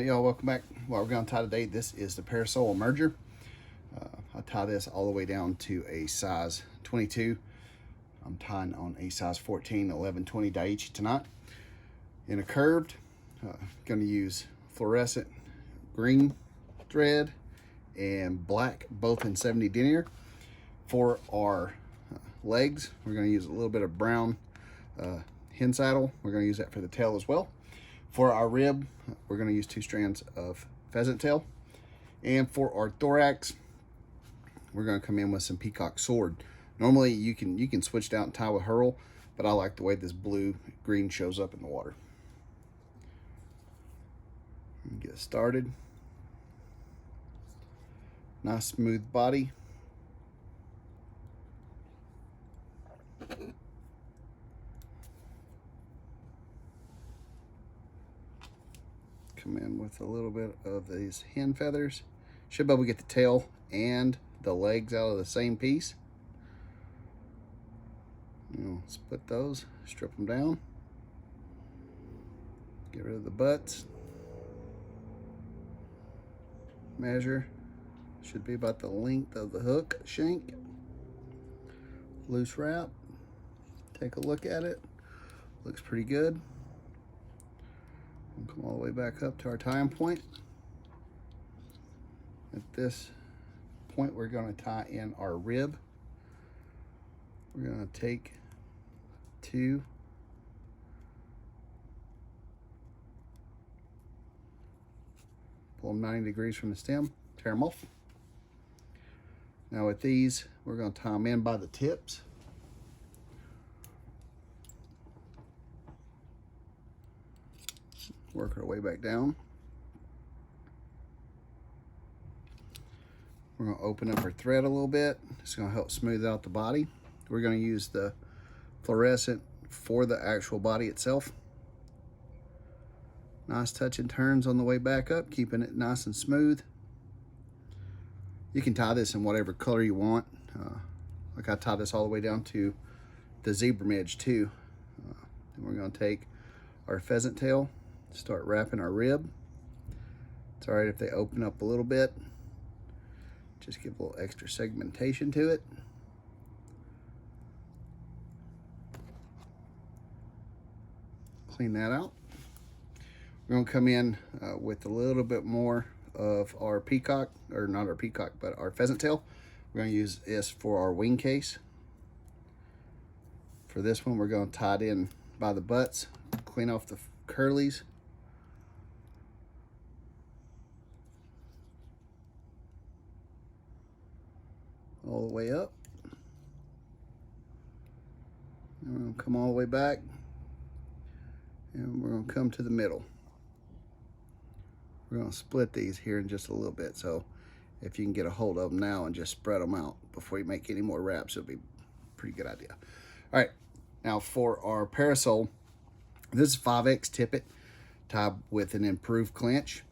Y'all, welcome back. What we're going to tie today, this is the Parasol merger. I tie this all the way down to a size 22. I'm tying on a size 14, 11, 20 Daiichi tonight. In a curved, going to use fluorescent green thread and black, both in 70 denier. For our legs, we're going to use a little bit of brown hen saddle. We're going to use that for the tail as well. For our rib, we're going to use 2 strands of pheasant tail. And for our thorax, we're going to come in with some peacock sword. Normally you can switch it out and tie with herl, but I like the way this blue-green shows up in the water. Get started. Nice smooth body. Come in with a little bit of these hen feathers. Should be able to get the tail and the legs out of the same piece. Split those, strip them down. Get rid of the butts. Measure. Should be about the length of the hook shank. Loose wrap. Take a look at it. Looks pretty good. We'll come all the way back up to our tying point. At this point, we're going to tie in our rib. We're going to take 2 pull them 90 degrees from the stem, tear them off. Now with these, we're going to tie them in by the tips. Work our way back down. We're going to open up our thread a little bit. It's going to help smooth out the body. We're going to use the fluorescent for the actual body itself. Nice touch and turns on the way back up, keeping it nice and smooth. You can tie this in whatever color you want. Like I tie this all the way down to the zebra midge too. And we're going to take our pheasant tail, start wrapping our rib. It's all right if they open up a little bit. Just give a little extra segmentation to it. Clean that out. We're going to come in with a little bit more of our peacock, or not our peacock, but our pheasant tail. We're going to use this for our wing case. For this one, we're going to tie it in by the butts, clean off the curlies. All the way up. And we're going to come all the way back. And we're going to come to the middle. We're going to split these here in just a little bit. So if you can get a hold of them now and just spread them out before you make any more wraps, it'll be a pretty good idea. All right, now for our parasol, this is 5X tippet tied with an improved clinch.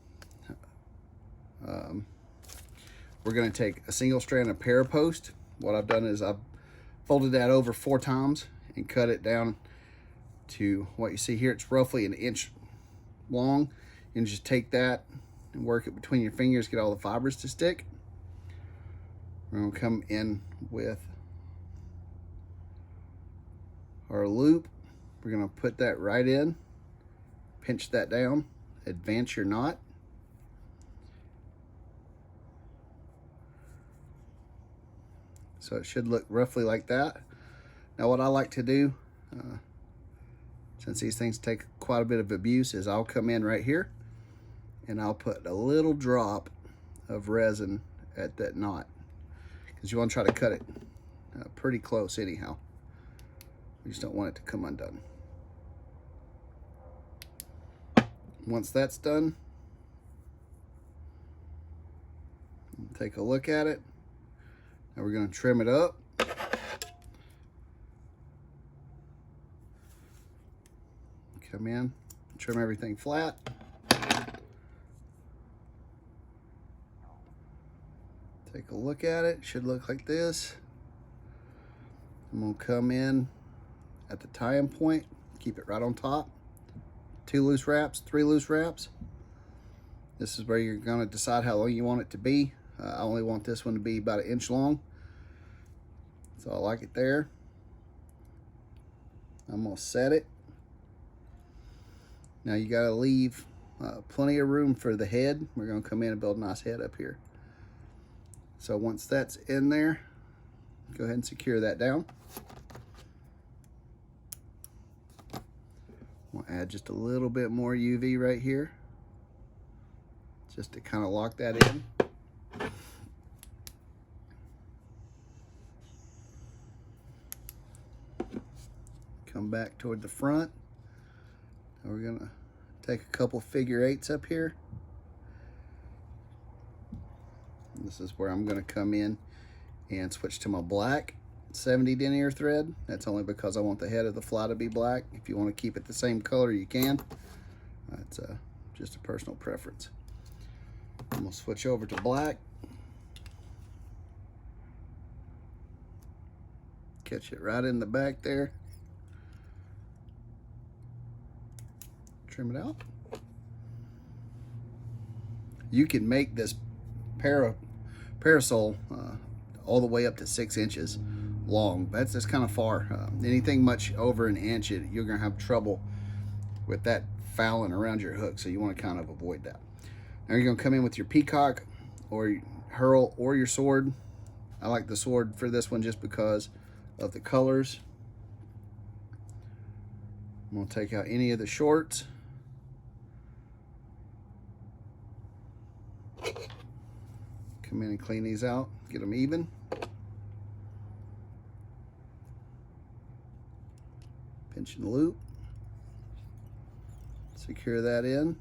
We're going to take a single strand of parapost. What I've done is I've folded that over 4 times and cut it down to what you see here. It's roughly 1 inch long. You can just take that and work it between your fingers, get all the fibers to stick. We're going to come in with our loop. We're going to put that right in, pinch that down, advance your knot. So it should look roughly like that. Now what I like to do, since these things take quite a bit of abuse, is I'll come in right here and I'll put a little drop of resin at that knot, because you want to try to cut it pretty close anyhow. You just don't want it to come undone. Once that's done, take a look at it. Now we're going to trim it up. Come in, trim everything flat. Take a look at it. Should look like this. I'm going to come in at the tie-in point, keep it right on top. 2 loose wraps, 3 loose wraps. This is where you're going to decide how long you want it to be. I only want this one to be about 1 inch long, so I like it there. I'm going to set it. Now you got to leave plenty of room for the head. We're going to come in and build a nice head up here. So once that's in there, go ahead and secure that down. We'll add just a little bit more UV right here, just to kind of lock that in. Come back toward the front. Now we're gonna take a couple figure eights up here. This is where I'm gonna come in and switch to my black 70 denier thread. That's only because I want the head of the fly to be black. If you want to keep it the same color, you can. It's just a personal preference. I'm gonna switch over to black. Catch it right in the back there. Trim it out. You can make this parasol all the way up to 6 inches long. That's just kind of far. Anything much over 1 inch, you're gonna have trouble with that fouling around your hook, so you want to kind of avoid that. Now you're gonna come in with your peacock or hurl or your sword. I like the sword for this one just because of the colors. I'm gonna take out any of the shorts. Come in and clean these out, get them even. Pinch and loop. Secure that in.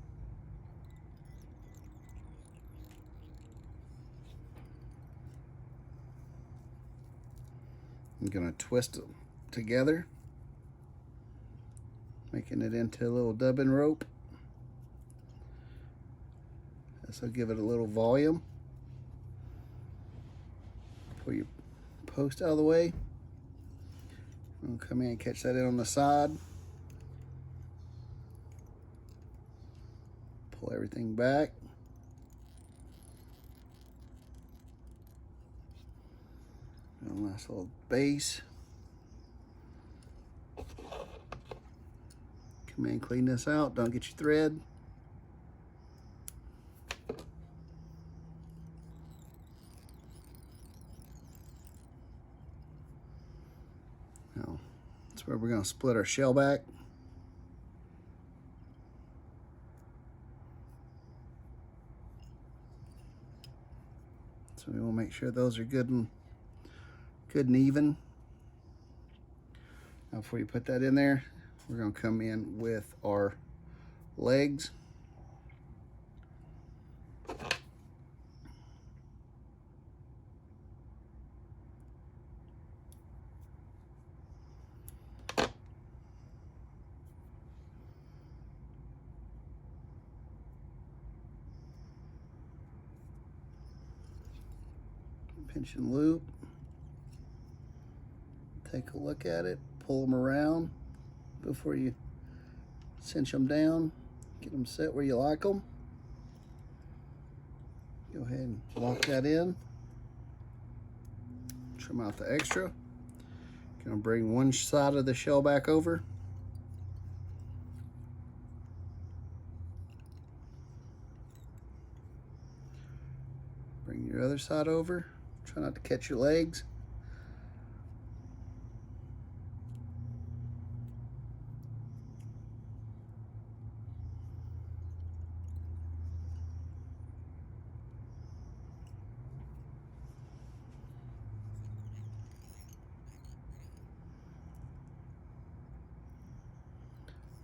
I'm gonna twist them together, making it into a little dubbing rope. This will give it a little volume. Pull your post out of the way. I'll come in and catch that in on the side. Pull everything back. A nice little base. Come in and clean this out. Don't get your thread. Now, that's where we're going to split our shell back. So we want to make sure those are good and even. Now before you put that in there, we're going to come in with our legs. Pinch and loop. Take a look at it, pull them around before you cinch them down. Get them set where you like them. Go ahead and lock that in. Trim out the extra. Gonna bring one side of the shell back over. Bring your other side over. Try not to catch your legs.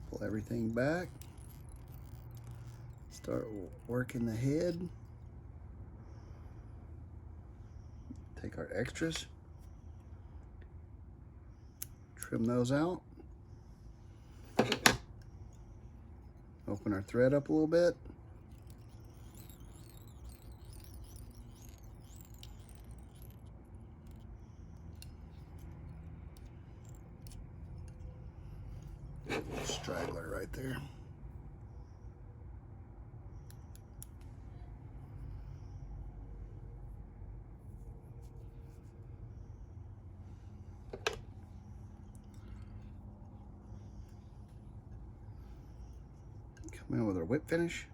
Pull everything back. Start working the head. Take our extras, trim those out, open our thread up a little bit. Straggler right there. Come in with our whip finish.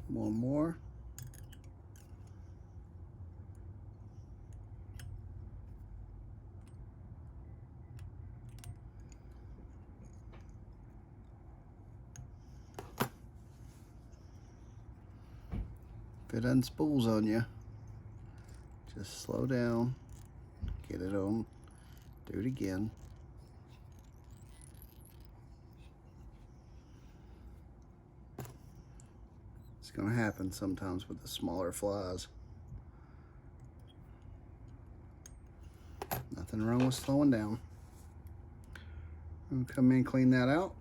One more. If it unspools on you, just slow down, get it on, do it again. It's going to happen sometimes with the smaller flies. Nothing wrong with slowing down. We'll come in, clean that out.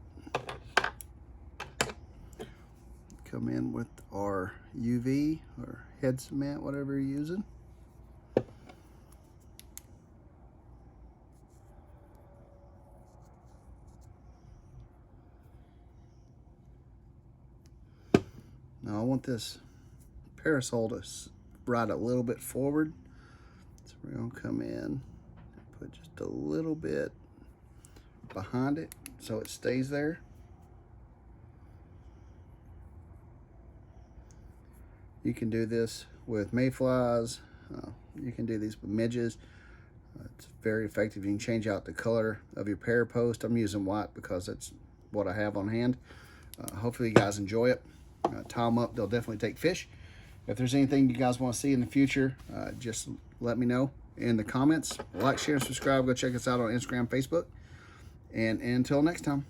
Come in with our UV or head cement, whatever you're using. Now I want this parasol to ride a little bit forward. So we're gonna come in and put just a little bit behind it so it stays there. You can do this with mayflies. You can do these with midges. It's very effective. You can change out the color of your para post. I'm using white because that's what I have on hand. Hopefully you guys enjoy it. Tie them up. They'll definitely take fish. If there's anything you guys want to see in the future, just let me know in the comments. Like, share, and subscribe. Go check us out on Instagram, Facebook. And until next time.